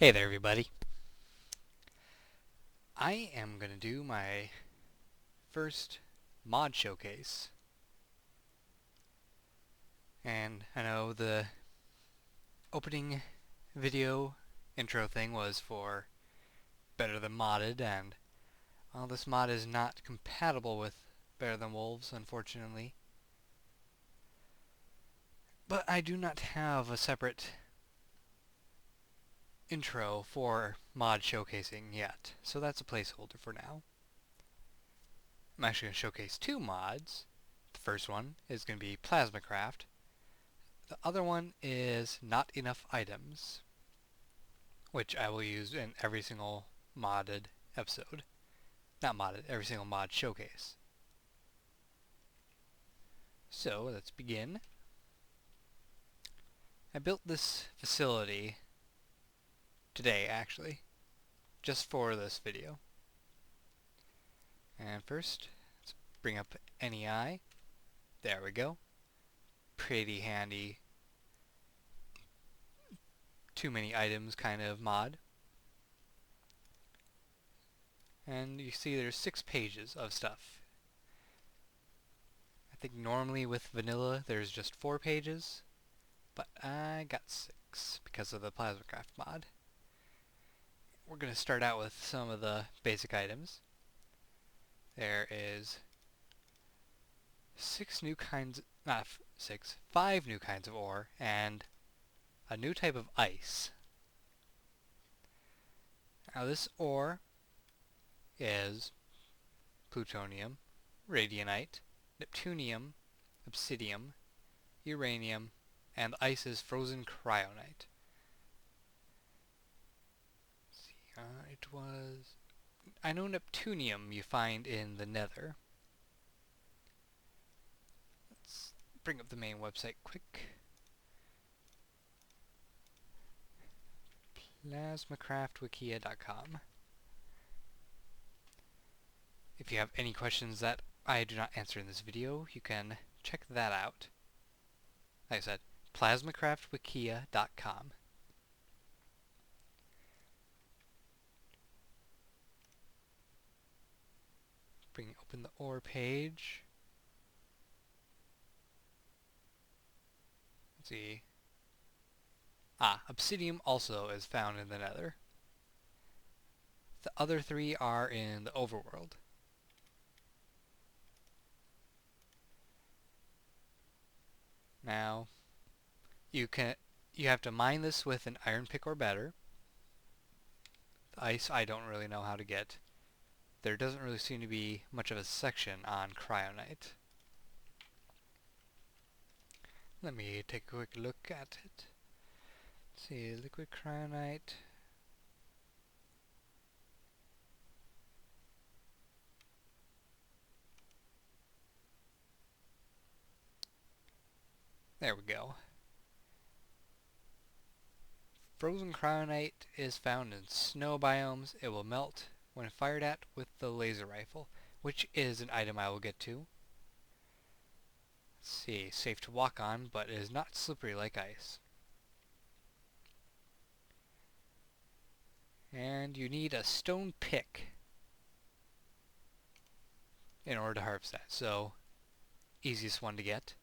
Hey there, everybody. I am going to do my first mod showcase. And I know the opening video intro thing was for Better Than Modded, and well, this mod is not compatible with Better Than Wolves, unfortunately. But I do not have a separate intro for mod showcasing yet, so that's a placeholder for now. I'm actually going to showcase two mods. The first one is going to be Plasmacraft. The other one is Not Enough Items, which I will use in every single modded episode. Not modded, every single mod showcase. So, let's begin. I built this facility today, actually, just for this video. And first, let's bring up NEI. There we go. Pretty handy. Too many items kind of mod. And you see there's 6 pages of stuff. I think normally with vanilla there's just 4 pages, but I got 6 because of the Plasmacraft mod. We're going to start out with some of the basic items. There is 5 new kinds of ore and a new type of ice. Now this ore is plutonium, radianite, neptunium, obsidium, uranium, and the ice is frozen cryonite. Let's see, I know neptunium you find in the nether. Let's bring up the main website quick. Plasmacraftwikia.com. If you have any questions that I do not answer in this video, you can check that out. Like I said, plasmacraftwikia.com. Open the ore page. Let's see. Obsidium also is found in the nether. The other 3 are in the overworld. Now, you have to mine this with an iron pick or better. The ice I don't really know how to get. There doesn't really seem to be much of a section on cryonite. Let me take a quick look at it. Let's see, liquid cryonite. There we go. Frozen cryonite is found in snow biomes. It will melt when fired at with the laser rifle, which is an item I will get to. Let's see, safe to walk on, but it is not slippery like ice. And you need a stone pick in order to harvest that, so easiest one to get.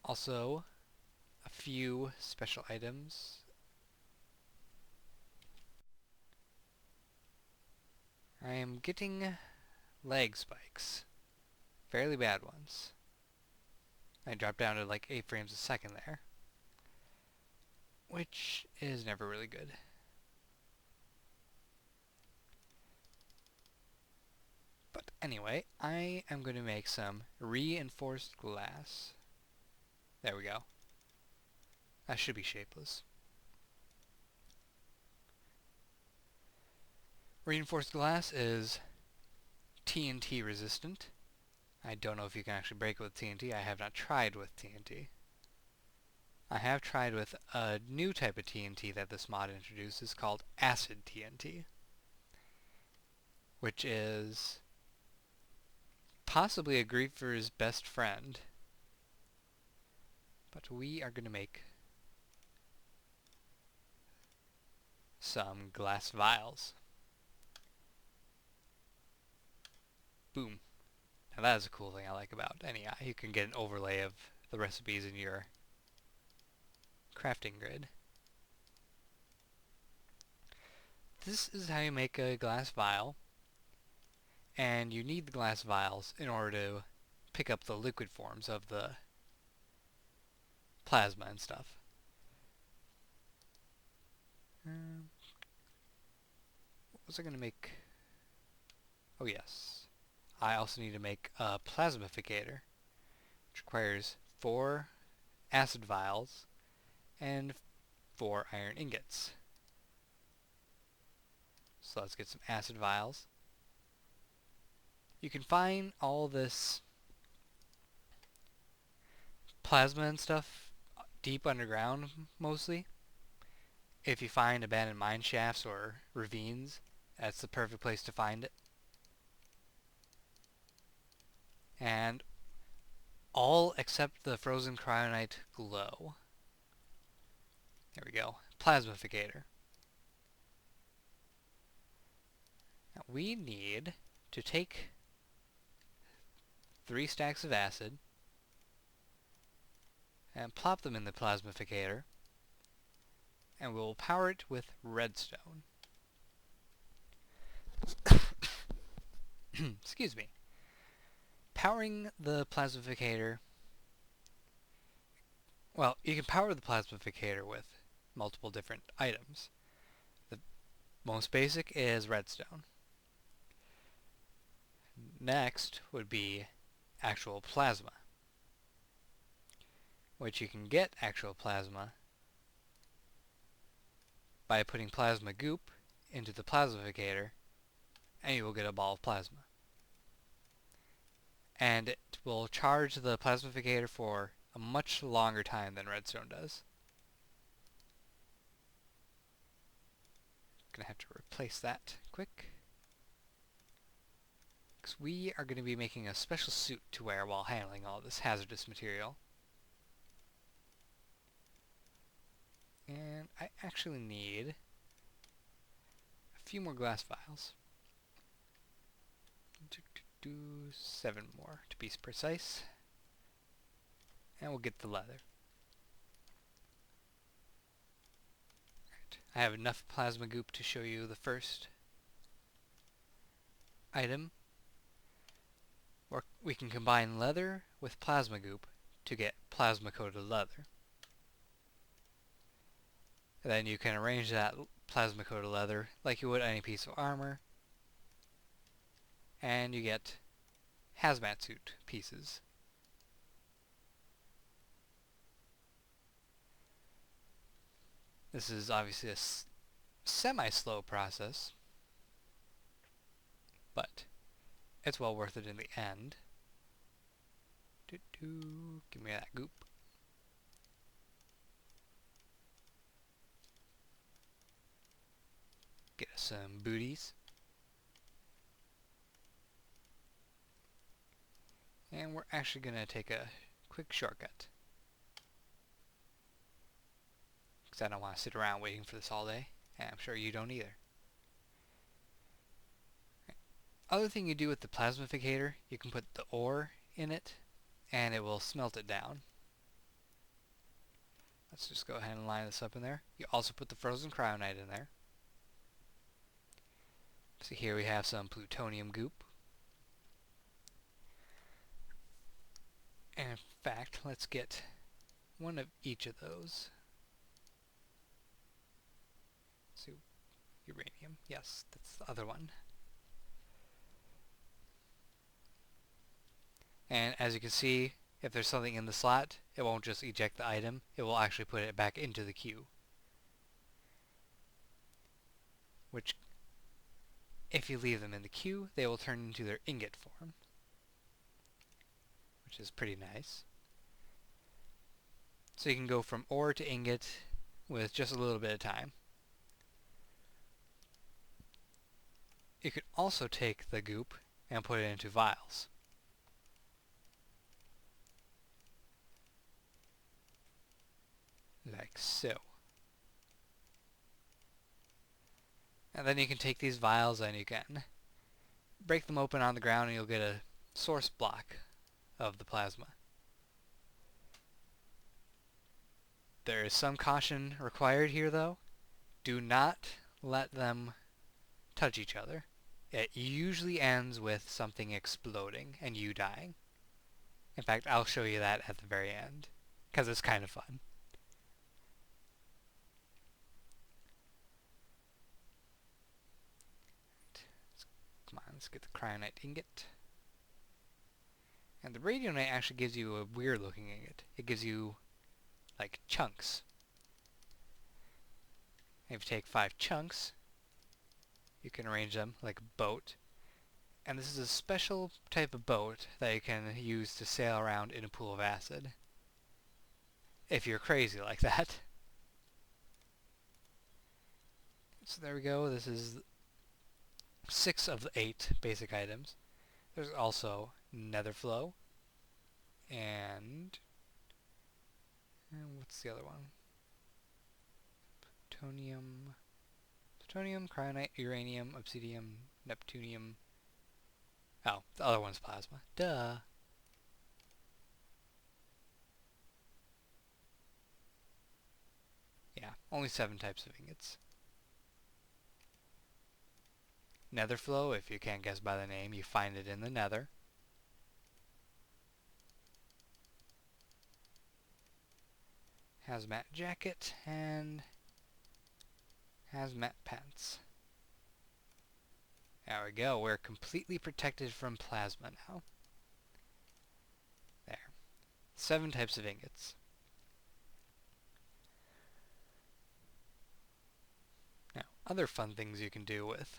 Also, a few special items. I am getting lag spikes. Fairly bad ones. I dropped down to like 8 frames a second there, which is never really good. But anyway, I am going to make some reinforced glass. There we go. That should be shapeless. Reinforced glass is TNT resistant. I don't know if you can actually break it with TNT. I have not tried with TNT. I have tried with a new type of TNT that this mod introduces called acid TNT, which is possibly a griefer's best friend. But we are going to make some glass vials. Boom. Now that is a cool thing I like about NEI. You can get an overlay of the recipes in your crafting grid. This is how you make a glass vial, and you need the glass vials in order to pick up the liquid forms of the plasma and stuff. What was I going to make? Oh yes. I also need to make a plasmificator, which requires 4 acid vials and 4 iron ingots. So let's get some acid vials. You can find all this plasma and stuff deep underground, mostly. If you find abandoned mine shafts or ravines, that's the perfect place to find it. And all except the frozen cryonite glow. There we go. Plasmificator. Now we need to take 3 stacks of acid and plop them in the plasmificator, and we'll power it with redstone. Excuse me. Powering the plasmificator, well, you can power the plasmificator with multiple different items. The most basic is redstone. Next would be actual plasma, which you can get actual plasma by putting plasma goop into the plasmificator, and you will get a ball of plasma. And it will charge the plasmificator for a much longer time than redstone does. Gonna have to replace that quick, because we are going to be making a special suit to wear while handling all this hazardous material. And I actually need a few more glass vials. 7 more to be precise. And we'll get the leather. Right. I have enough plasma goop to show you the first item. Or we can combine leather with plasma goop to get plasma coated leather. And then you can arrange that plasma coated leather like you would any piece of armor, and you get hazmat suit pieces. This is obviously a semi-slow process, but it's well worth it in the end. Give me that goop. Get us some booties. And we're actually going to take a quick shortcut, because I don't want to sit around waiting for this all day, and I'm sure you don't either. Other thing you do with the plasmificator, you can put the ore in it, and it will smelt it down. Let's just go ahead and line this up in there. You also put the frozen cryonite in there. So here we have some plutonium goop. And in fact, let's get one of each of those. So, uranium. Yes, that's the other one. And as you can see, if there's something in the slot, it won't just eject the item, it will actually put it back into the queue. Which, if you leave them in the queue, they will turn into their ingot form, which is pretty nice. So you can go from ore to ingot with just a little bit of time. You could also take the goop and put it into vials. Like so. And then you can take these vials and you can break them open on the ground and you'll get a source block of the plasma. There is some caution required here though. Do not let them touch each other. It usually ends with something exploding and you dying. In fact, I'll show you that at the very end, because it's kind of fun. Come on, let's get the cryonite ingot. And the radionite actually gives you a weird looking ingot. It gives you, like, chunks. If you take 5 chunks, you can arrange them like a boat. And this is a special type of boat that you can use to sail around in a pool of acid. If you're crazy like that. So there we go. This is 6 of the 8 basic items. There's also nether flow. And what's the other one? Plutonium, cryonite, uranium, obsidium, neptunium. Oh, the other one's plasma. Duh. Yeah, only 7 types of ingots. Nether flow, if you can't guess by the name, you find it in the nether. Hazmat jacket and hazmat pants. There we go, we're completely protected from plasma now. There. 7 types of ingots. Now, other fun things you can do with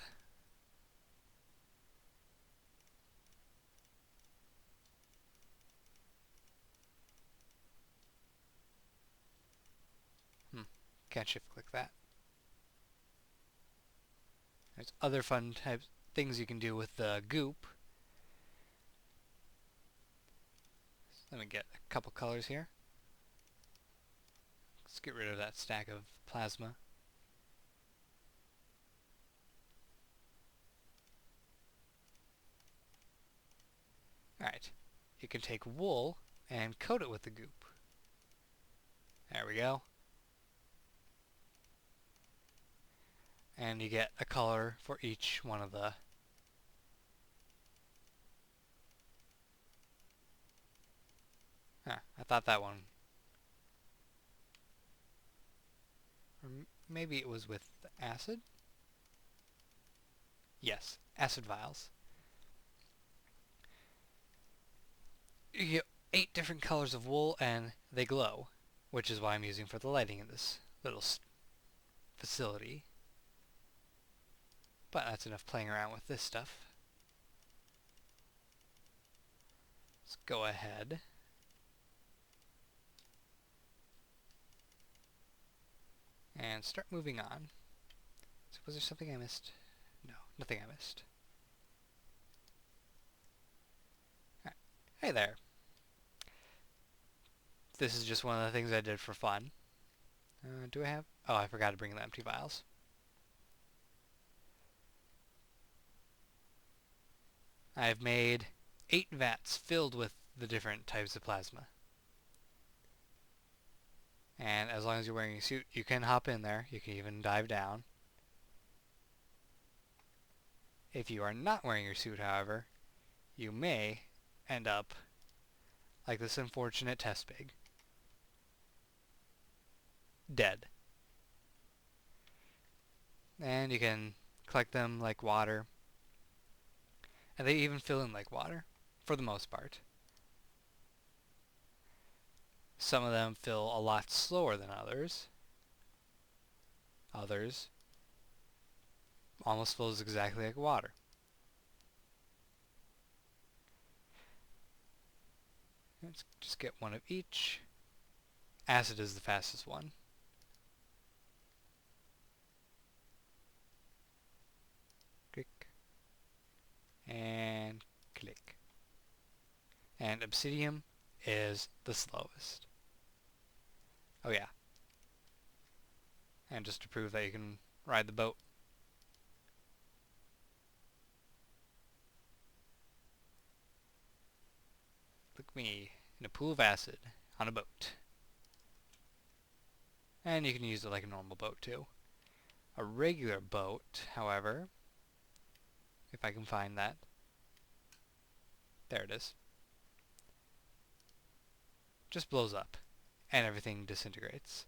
can't shift click that. There's other fun types things you can do with the goop. Let me get a couple colors here. Let's get rid of that stack of plasma. Alright, you can take wool and coat it with the goop. There we go. And you get a color for each one of the I thought that one, or maybe it was with acid? Yes, acid vials. You get 8 different colors of wool and they glow, which is why I'm using for the lighting in this little facility. But that's enough playing around with this stuff. Let's go ahead and start moving on. So was there something I missed? No, nothing I missed. Right. Hey there. This is just one of the things I did for fun. Do I have? Oh, I forgot to bring the empty vials. I've made 8 vats filled with the different types of plasma. And as long as you're wearing a suit, you can hop in there. You can even dive down. If you are not wearing your suit, however, you may end up like this unfortunate test pig. Dead. And you can collect them like water. And they even fill in like water, for the most part. Some of them fill a lot slower than others. Others almost fills exactly like water. Let's just get one of each. Acid is the fastest one. Click. And click. And obsidian is the slowest. Oh yeah. And just to prove that you can ride the boat, me in a pool of acid on a boat. And you can use it like a normal boat too. A regular boat, however, if I can find that. There it is. Just blows up and everything disintegrates.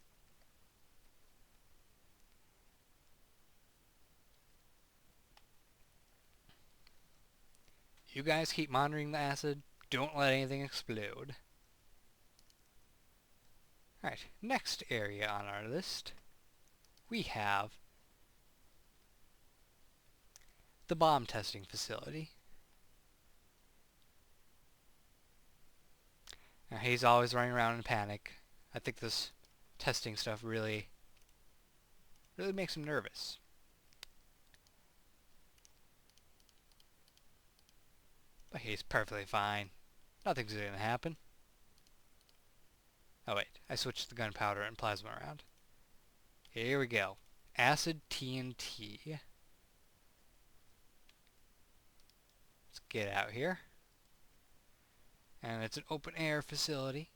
You guys keep monitoring the acid. Don't let anything explode. Alright, next area on our list, we have the bomb testing facility. Now, he's always running around in panic. I think this testing stuff really makes him nervous. But he's perfectly fine. Nothing's gonna happen. Oh wait, I switched the gunpowder and plasma around. Here we go. Acid TNT. Let's get out here. And it's an open air facility.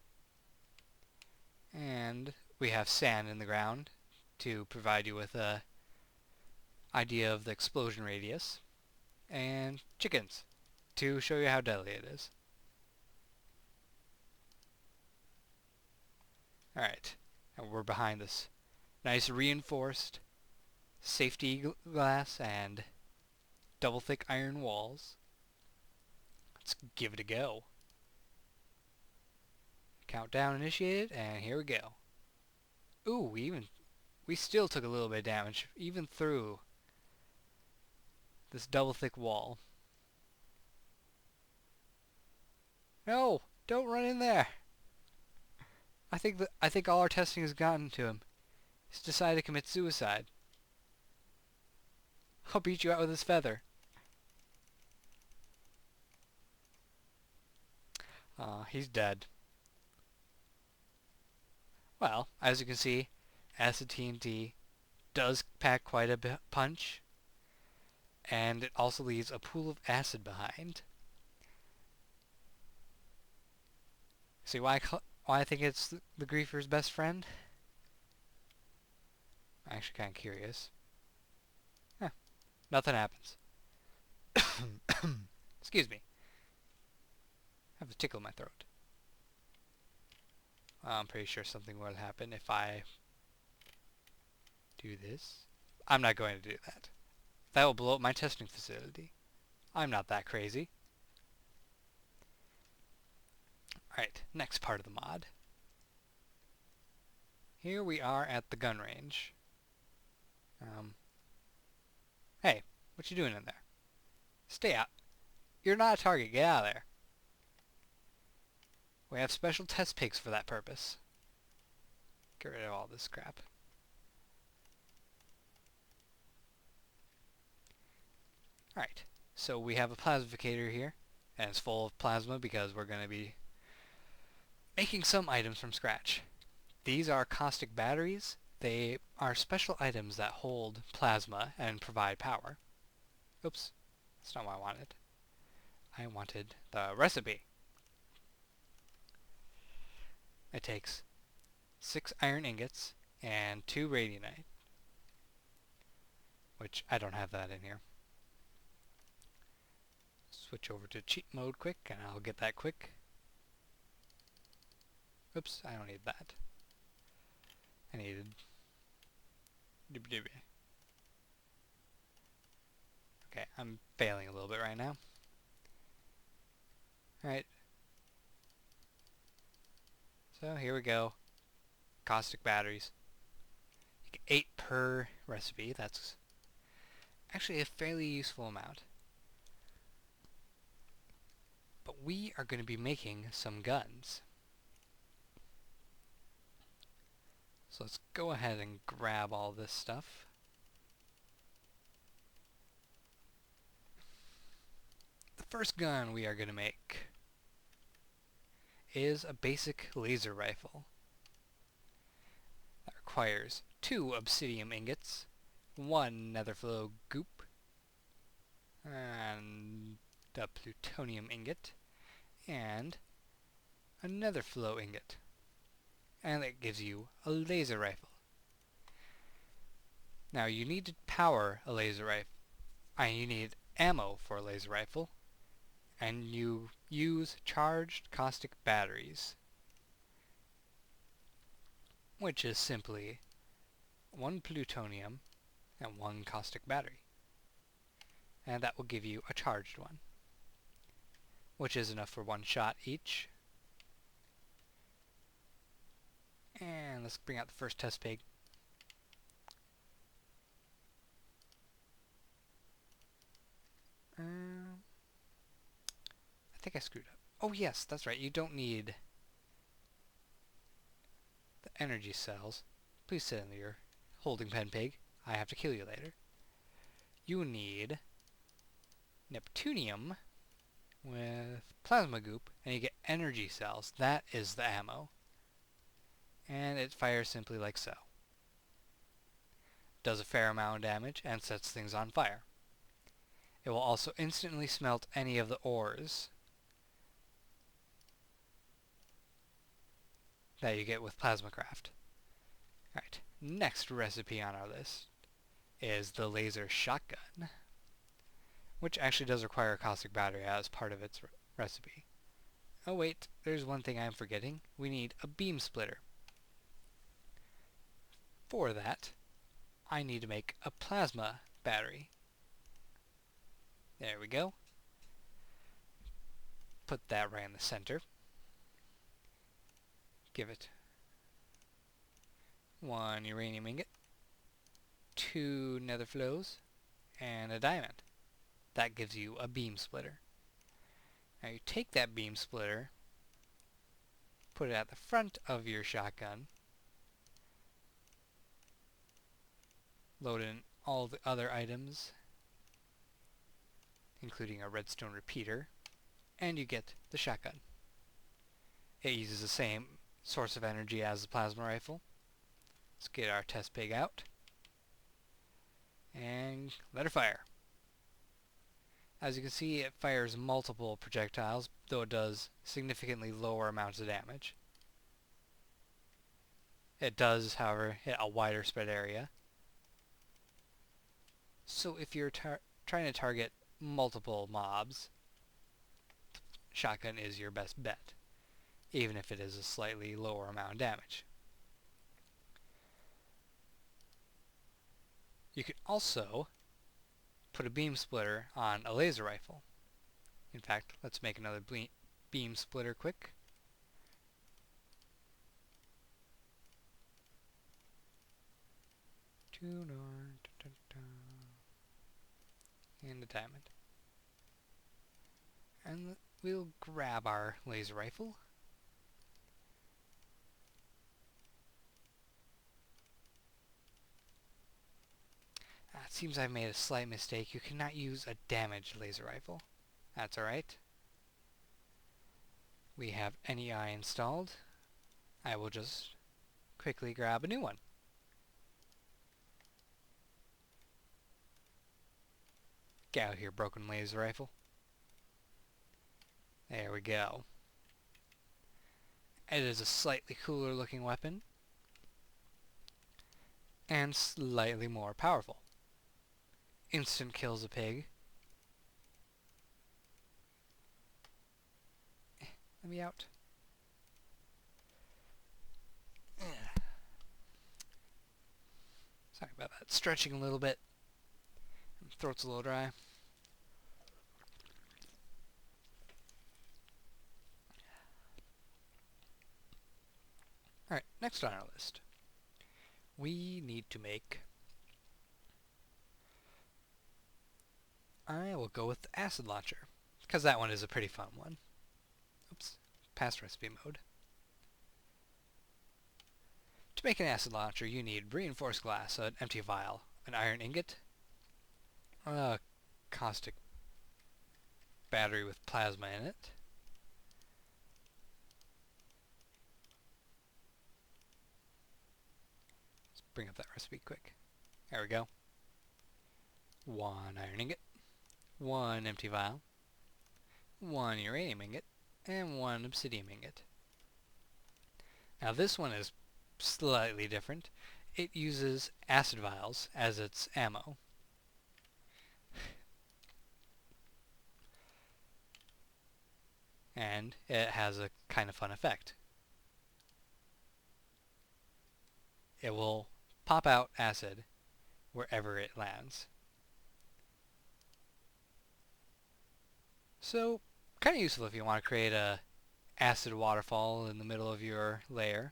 And we have sand in the ground to provide you with a idea of the explosion radius. And chickens to show you how deadly it is. Alright, and we're behind this nice reinforced safety glass and double thick iron walls. Let's give it a go. Countdown initiated, and here we go. Ooh, we still took a little bit of damage, even through this double thick wall. No, don't run in there. I think all our testing has gotten to him. He's decided to commit suicide. I'll beat you out with his feather. He's dead. Well, as you can see, acid TNT does pack quite a punch, and it also leaves a pool of acid behind. See why I think it's the griefer's best friend? I'm actually kind of curious. Huh, nothing happens. Excuse me. I have a tickle in my throat. I'm pretty sure something will happen if I do this. I'm not going to do that. That will blow up my testing facility. I'm not that crazy. Alright, next part of the mod. Here we are at the gun range. Hey, what you doing in there? Stay out. You're not a target. Get out of there. We have special test pigs for that purpose. Get rid of all this crap. Alright, so we have a plasmificator here, and it's full of plasma because we're going to be making some items from scratch. These are caustic batteries. They are special items that hold plasma and provide power. Oops, that's not what I wanted. I wanted the recipe. It takes 6 iron ingots and 2 radianite, which I don't have that in here. Switch over to cheat mode quick, and I'll get that quick. Oops, I don't need that. I needed... Okay, I'm failing a little bit right now. Alright. So here we go. Caustic batteries. You get 8 per recipe. That's actually a fairly useful amount. But we are going to be making some guns. So let's go ahead and grab all this stuff. The first gun we are going to make is a basic laser rifle. That requires 2 obsidian ingots, 1 netherflow goop, and a plutonium ingot, and another flow ingot. And that gives you a laser rifle. Now you need to power a laser rifle. You need ammo for a laser rifle. And you use charged caustic batteries, which is simply 1 plutonium and 1 caustic battery. And that will give you a charged one, which is enough for 1 shot each. And let's bring out the first test pig. I think I screwed up. Oh yes, that's right, you don't need the energy cells. Please sit in your holding pen, pig. I have to kill you later. You need Neptunium with plasma goop, and you get energy cells. That is the ammo. And it fires simply like so. Does a fair amount of damage and sets things on fire. It will also instantly smelt any of the ores that you get with Plasmacraft. Alright, next recipe on our list is the laser shotgun, which actually does require a caustic battery as part of its recipe. Oh wait, there's one thing I'm forgetting. We need a beam splitter. For that, I need to make a plasma battery. There we go. Put that right in the center. Give it 1 uranium ingot, 2 nether flows, and a diamond. That gives you a beam splitter. Now you take that beam splitter, put it at the front of your shotgun, load in all the other items, including a redstone repeater, and you get the shotgun. It uses the same source of energy as the plasma rifle. Let's get our test pig out and let her fire. As you can see, it fires multiple projectiles, though it does significantly lower amounts of damage. It does, however, hit a wider spread area. So if you're trying to target multiple mobs, shotgun is your best bet, even if it is a slightly lower amount of damage. You could also put a beam splitter on a laser rifle. In fact, let's make another beam splitter quick. And a diamond. And we'll grab our laser rifle. It seems I've made a slight mistake. You cannot use a damaged laser rifle. That's alright. We have NEI installed. I will just quickly grab a new one. Get out here, broken laser rifle. There we go. It is a slightly cooler looking weapon and slightly more powerful. Instant kills a pig. Let me out. Sorry about that. Stretching a little bit. Throat's a little dry. Alright, next on our list. We need to make... I will go with the acid launcher, because that one is a pretty fun one. Oops, past recipe mode. To make an acid launcher, you need reinforced glass, an empty vial, an iron ingot, a caustic battery with plasma in it, let's bring up that recipe quick. There we go. 1 iron ingot, 1 empty vial, 1 uranium ingot, and 1 obsidian ingot. Now this one is slightly different. It uses acid vials as its ammo. And it has a kind of fun effect. It will pop out acid wherever it lands. So, kind of useful if you want to create a acid waterfall in the middle of your layer.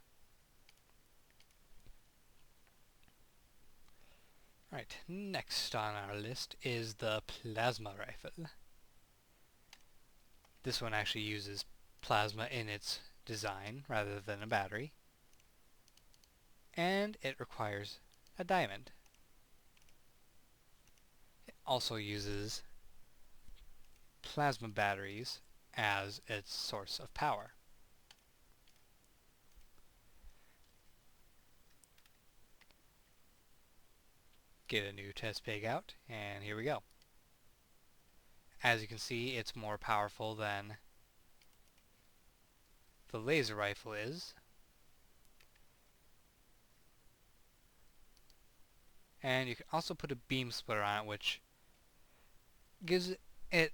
Alright, next on our list is the plasma rifle. This one actually uses plasma in its design rather than a battery. And it requires a diamond. It also uses plasma batteries as its source of power. Get a new test pig out, and here we go. As you can see, it's more powerful than the laser rifle is. And you can also put a beam splitter on it, which gives it...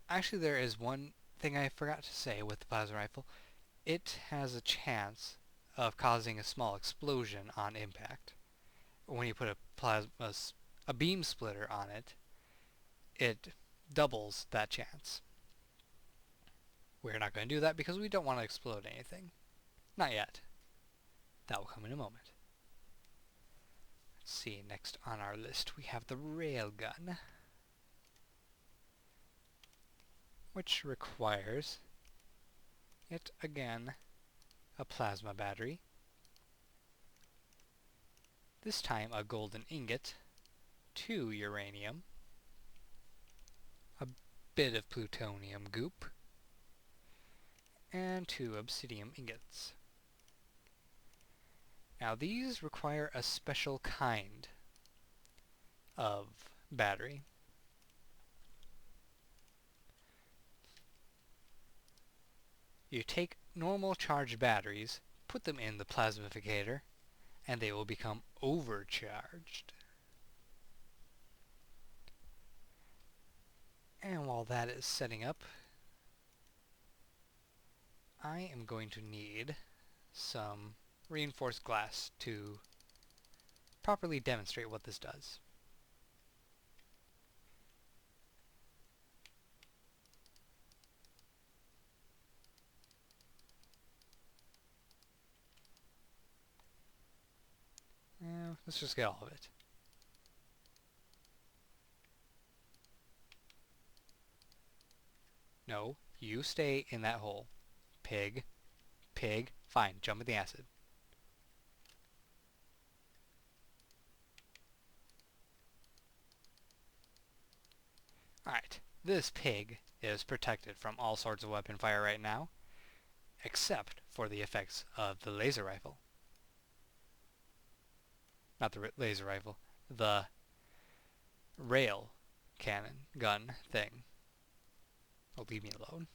Actually, there is one thing I forgot to say with the plasma rifle. It has a chance of causing a small explosion on impact. When you put a beam splitter on it, it doubles that chance. We're not going to do that because we don't want to explode anything. Not yet. That will come in a moment. Let's see, next on our list we have the railgun, which requires, yet again, a plasma battery. This time a golden ingot, 2 uranium, a bit of plutonium goop, and 2 obsidian ingots. Now these require a special kind of battery. You take normal charged batteries, put them in the plasmificator, and they will become overcharged. And while that is setting up, I am going to need some reinforced glass to properly demonstrate what this does. Let's just get all of it. No, you stay in that hole. Pig. Pig. Fine, jump in the acid. Alright, this pig is protected from all sorts of weapon fire right now, except for the effects of the laser rifle. Not the laser rifle, the rail cannon gun thing. Oh, leave me alone.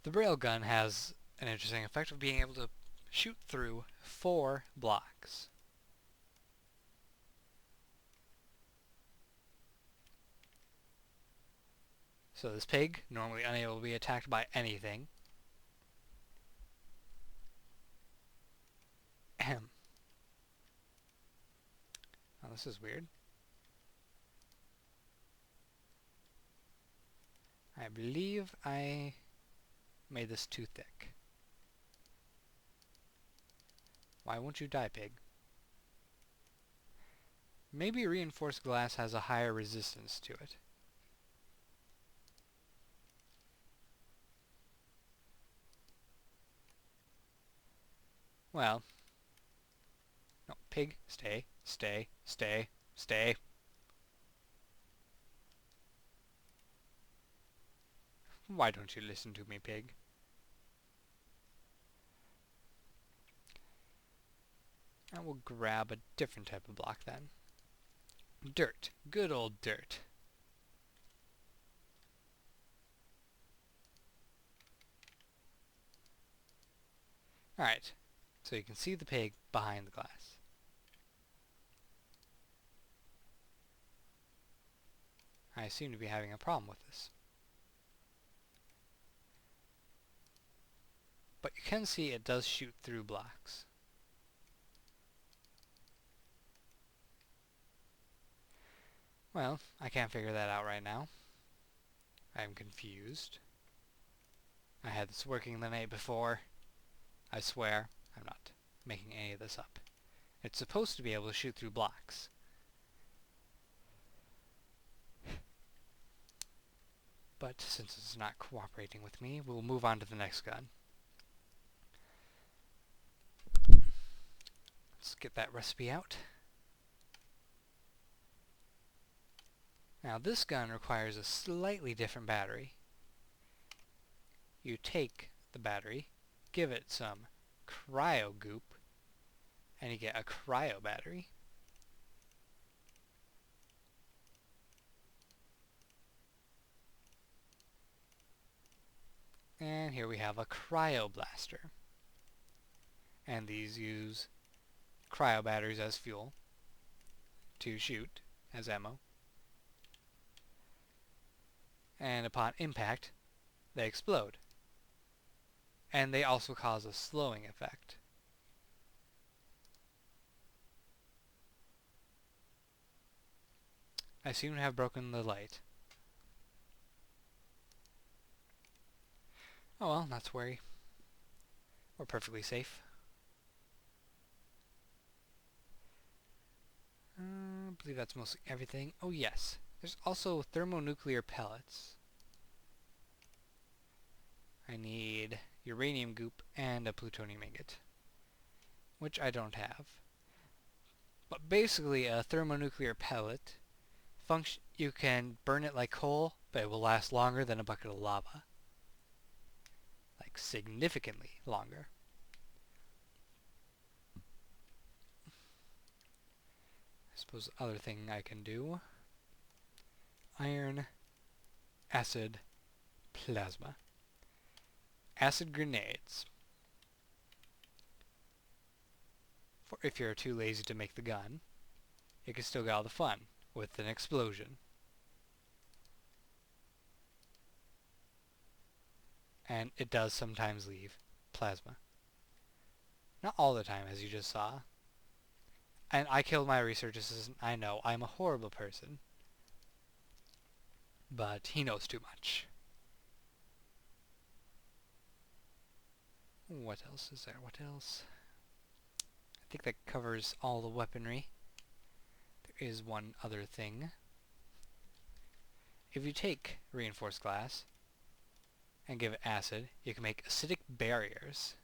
The railgun has an interesting effect of being able to shoot through 4 blocks. So this pig, normally unable to be attacked by anything. Ahem. Oh, this is weird. I believe I made this too thick. Why won't you die, pig? Maybe reinforced glass has a higher resistance to it. Well, no, pig, stay, stay, stay, stay. Why don't you listen to me, pig? I will grab a different type of block then. Dirt. Good old dirt. Alright, so you can see the pig behind the glass. I seem to be having a problem with this. But you can see it does shoot through blocks. Well, I can't figure that out right now. I'm confused. I had this working the night before. I swear, I'm not making any of this up. It's supposed to be able to shoot through blocks. But since it's not cooperating with me, we'll move on to the next gun. Let's get that recipe out. Now this gun requires a slightly different battery. You take the battery, give it some cryo goop, and you get a cryo battery. And here we have a cryo blaster. And these use cryo batteries as fuel to shoot as ammo. And upon impact, they explode. And they also cause a slowing effect. I seem to have broken the light. Oh well, not to worry. We're perfectly safe. I believe that's mostly everything. Oh yes, there's also thermonuclear pellets. I need uranium goop and a plutonium ingot, which I don't have. But basically a thermonuclear pellet, you can burn it like coal, but it will last longer than a bucket of lava. Like significantly longer. I suppose the other thing I can do, iron, acid, plasma. Acid grenades. For if you're too lazy to make the gun, you can still get all the fun with an explosion. And it does sometimes leave plasma. Not all the time, as you just saw. And I killed my research assistant. I know, I'm a horrible person. But he knows too much. What else is there? What else? I think that covers all the weaponry. There is one other thing. If you take reinforced glass and give it acid, you can make acidic barriers.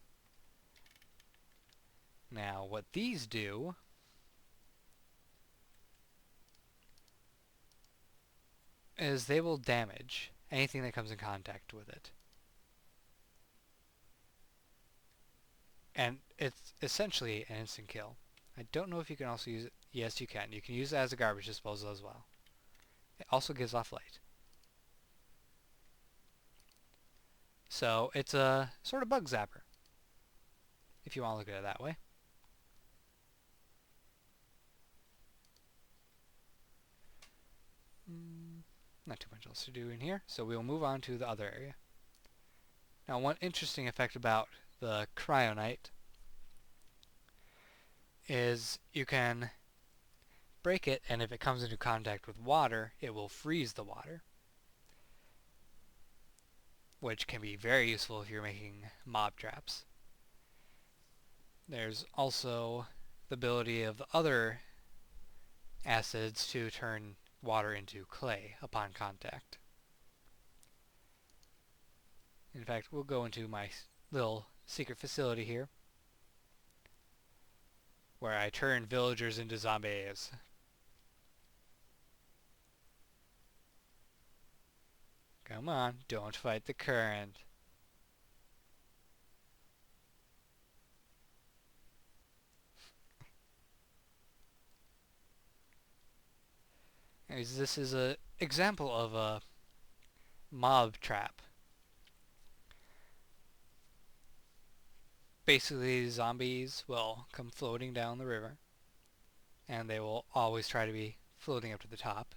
Now, what these do is they will damage anything that comes in contact with it. And it's essentially an instant kill. I don't know if you can also use it. Yes, you can. You can use it as a garbage disposal as well. It also gives off light. So it's a sort of bug zapper, if you want to look at it that way. Not too much else to do in here, so we'll move on to the other area. Now, one interesting effect about the cryonite is you can break it, and if it comes into contact with water, it will freeze the water, which can be very useful if you're making mob traps. There's also the ability of the other acids to turn water into clay upon contact. In fact, we'll go into my little secret facility here, where I turn villagers into zombies. Come on, don't fight the current. Anyways, this is an example of a mob trap. Basically, zombies will come floating down the river, and they will always try to be floating up to the top.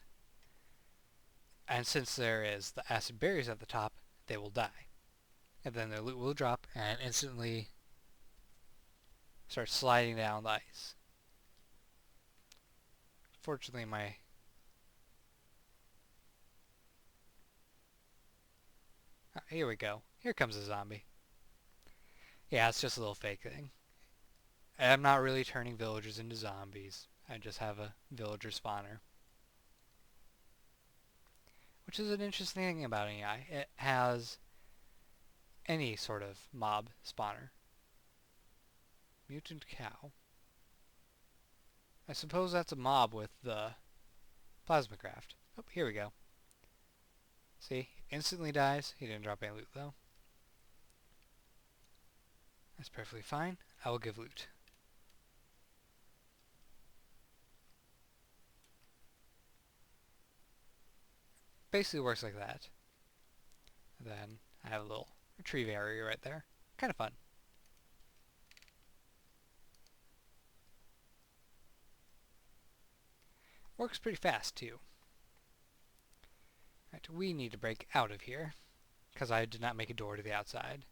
And since there is the acid barriers at the top, they will die. And then their loot will drop and instantly start sliding down the ice. Fortunately, here we go. Here comes a zombie. Yeah, it's just a little fake thing. I'm not really turning villagers into zombies. I just have a villager spawner. Which is an interesting thing about AI. It has any sort of mob spawner. Mutant cow. I suppose that's a mob with the Plasmacraft. Oh, here we go. See? Instantly dies. He didn't drop any loot, though. That's perfectly fine. I will give loot. Basically works like that. Then I have a little retrieve area right there. Kind of fun. Works pretty fast, too. Right, we need to break out of here, because I did not make a door to the outside.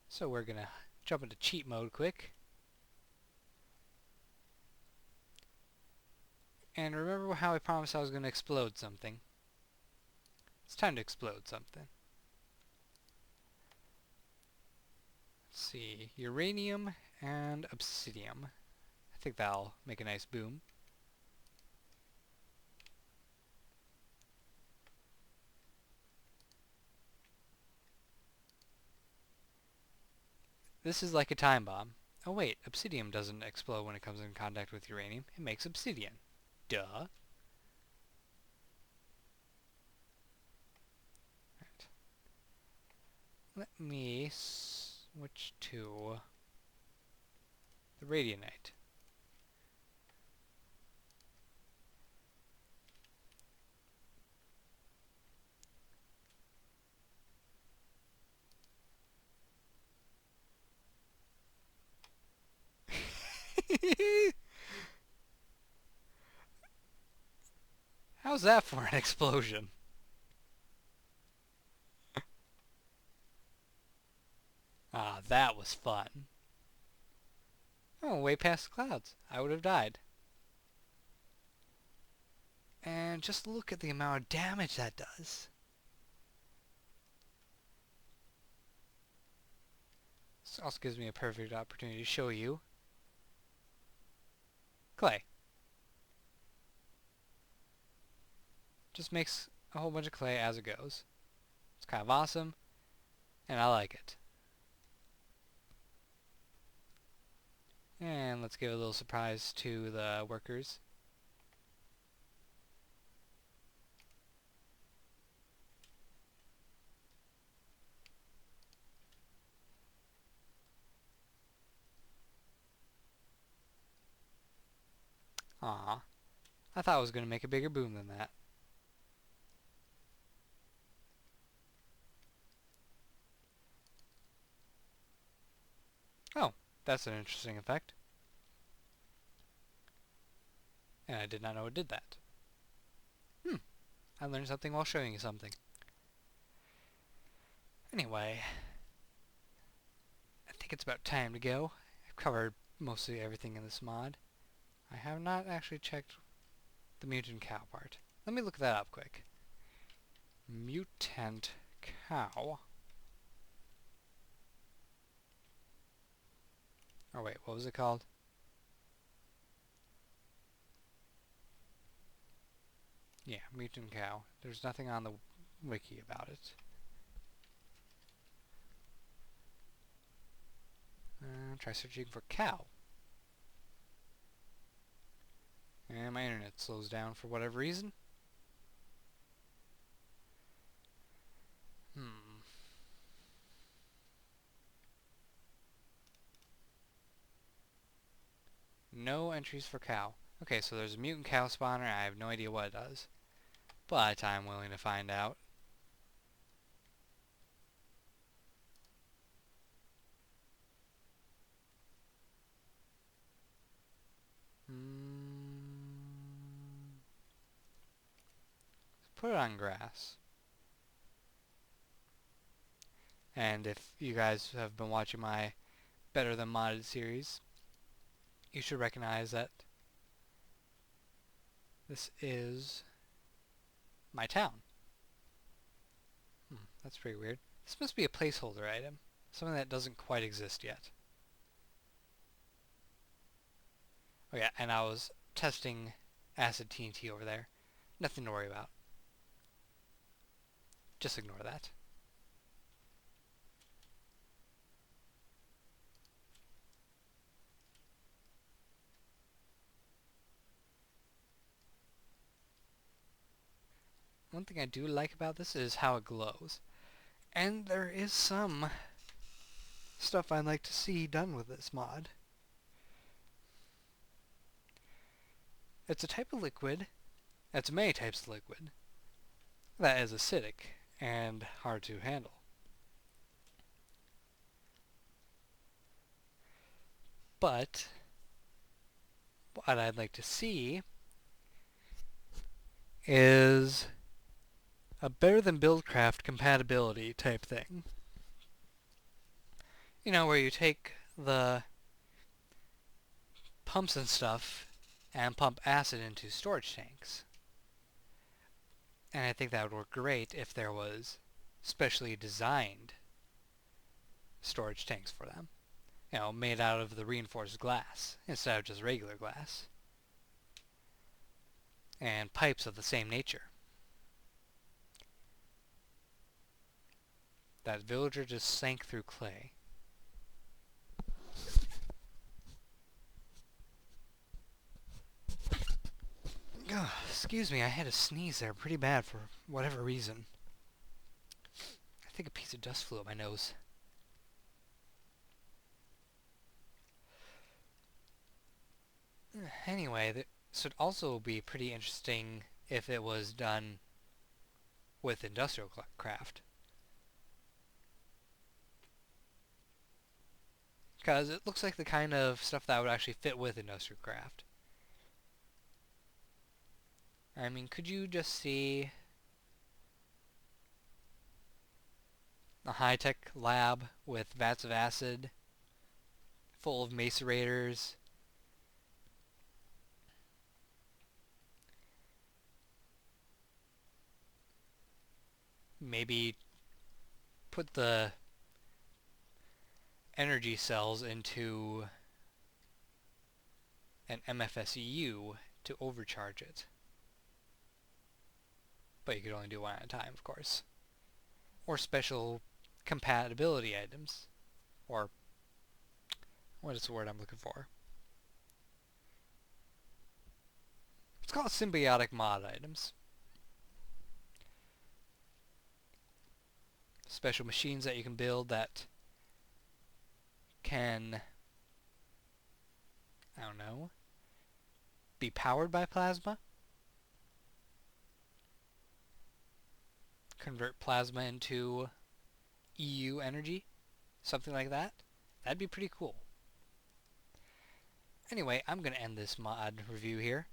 So we're going to jump into cheat mode quick. And remember how I promised I was going to explode something. It's time to explode something. Let's see, uranium and obsidian. I think that'll make a nice boom. This is like a time bomb. Oh wait, obsidian doesn't explode when it comes in contact with uranium. It makes obsidian. Duh. Right. Let me switch to the radianite. How's that for an explosion? Ah, that was fun. Oh, way past the clouds. I would have died. And just look at the amount of damage that does. This also gives me a perfect opportunity to show you clay. Just makes a whole bunch of clay as it goes. It's kind of awesome, and I like it. And let's give a little surprise to the workers. Aw, I thought I was going to make a bigger boom than that. Oh, that's an interesting effect. And I did not know it did that. I learned something while showing you something. Anyway, I think it's about time to go. I've covered mostly everything in this mod. I have not actually checked the mutant cow part. Let me look that up quick. Mutant cow. Oh wait, what was it called? Yeah, mutant cow. There's nothing on the wiki about it. Try searching for cow. And my internet slows down for whatever reason. No entries for cow. Okay, so there's a mutant cow spawner. I have no idea what it does. But I'm willing to find out. Put it on grass. And if you guys have been watching my Better Than Modded series, you should recognize that this is my town. That's pretty weird. This must be a placeholder item. Something that doesn't quite exist yet. Oh yeah, and I was testing acid TNT over there. Nothing to worry about. Just ignore that. One thing I do like about this is how it glows. And there is some stuff I'd like to see done with this mod. It's a type of liquid, it's many types of liquid, that is acidic and hard to handle. But what I'd like to see is a better than Buildcraft compatibility type thing. You know, where you take the pumps and stuff and pump acid into storage tanks. And I think that would work great if there was specially designed storage tanks for them. You know, made out of the reinforced glass instead of just regular glass. And pipes of the same nature. That villager just sank through clay. Ugh, excuse me, I had a sneeze there pretty bad for whatever reason. I think a piece of dust flew up my nose. Anyway, this would also be pretty interesting if it was done with industrial craft. Because it looks like the kind of stuff that would actually fit with industrial craft. I mean, could you just see a high-tech lab with vats of acid full of macerators, maybe put the energy cells into an MFSU to overcharge it. But you could only do one at a time, of course. Or special compatibility items. Or, what is the word I'm looking for? It's called symbiotic mod items. Special machines that you can build that can, I don't know, be powered by plasma. Convert plasma into EU energy. Something like that. That'd be pretty cool. Anyway, I'm going to end this mod review here.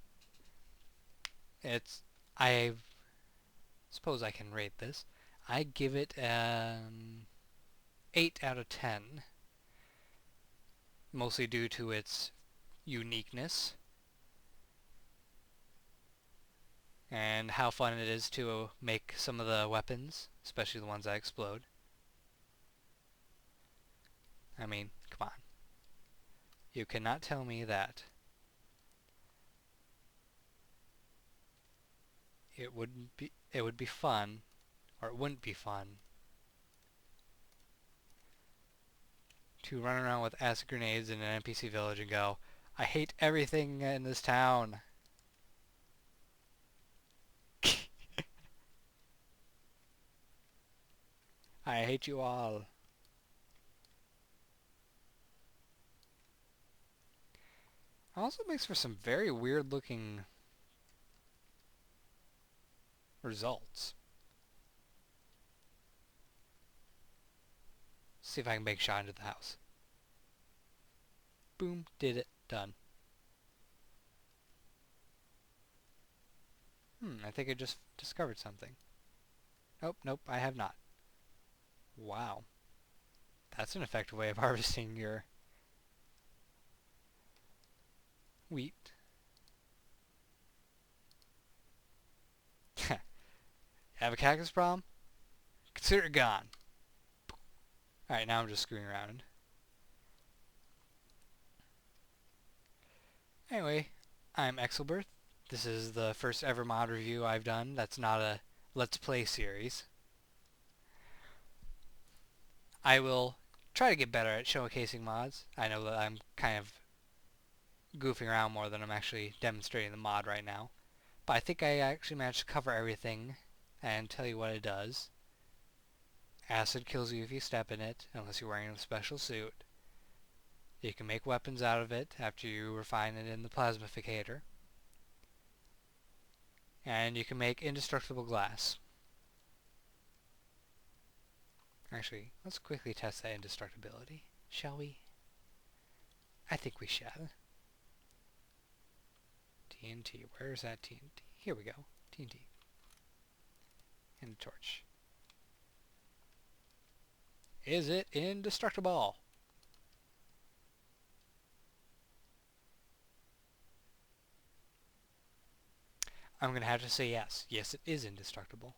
I suppose I can rate this. I give it an 8 out of 10. Mostly due to its uniqueness. And how fun it is to make some of the weapons, especially the ones that explode. I mean, come on. You cannot tell me that it would be fun, or it wouldn't be fun, to run around with acid grenades in an NPC village and go, I hate everything in this town. I hate you all. Also makes for some very weird looking results. See if I can make shot into the house. Boom, did it, done. I think I just discovered something. Oh, nope, I have not. Wow. That's an effective way of harvesting your wheat. Have a cactus problem? Consider it gone. Alright, now I'm just screwing around. Anyway, I'm Exelbirth. This is the first ever mod review I've done that's not a Let's Play series. I will try to get better at showcasing mods. I know that I'm kind of goofing around more than I'm actually demonstrating the mod right now. But I think I actually managed to cover everything and tell you what it does. Acid kills you if you step in it, unless you're wearing a special suit. You can make weapons out of it after you refine it in the plasmificator. And you can make indestructible glass. Actually, let's quickly test that indestructibility, shall we? I think we shall. TNT, where's that TNT? Here we go, TNT. And a torch. Is it indestructible? I'm going to have to say yes. Yes, it is indestructible.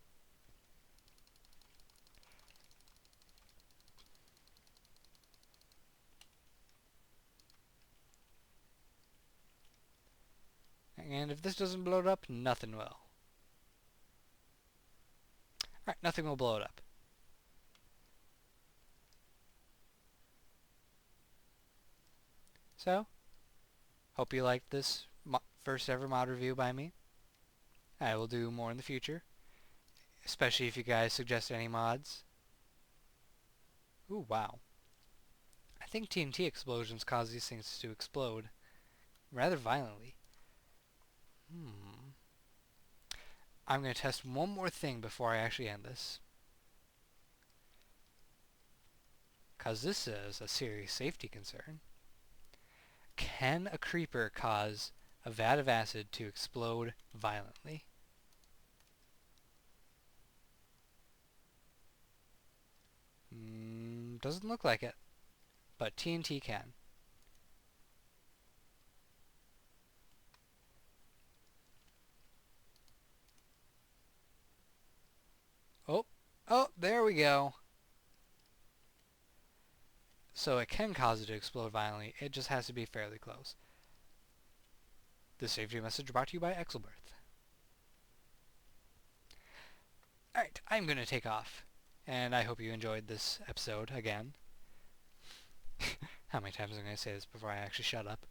And if this doesn't blow it up, nothing will. Alright, nothing will blow it up. So, hope you liked this first ever mod review by me. I will do more in the future, especially if you guys suggest any mods. Ooh, wow. I think TNT explosions cause these things to explode rather violently. I'm going to test one more thing before I actually end this. Because this is a serious safety concern. Can a creeper cause a vat of acid to explode violently? Doesn't look like it, but TNT can. Oh, there we go. So it can cause it to explode violently, it just has to be fairly close. This safety message brought to you by Exelbirth. Alright, I'm going to take off, and I hope you enjoyed this episode again. How many times am I going to say this before I actually shut up?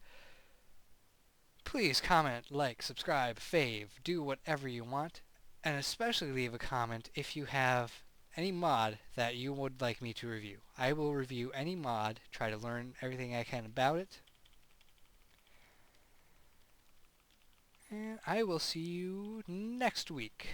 Please comment, like, subscribe, fave, do whatever you want, and especially leave a comment if you have any mod that you would like me to review. I will review any mod, try to learn everything I can about it, and I will see you next week.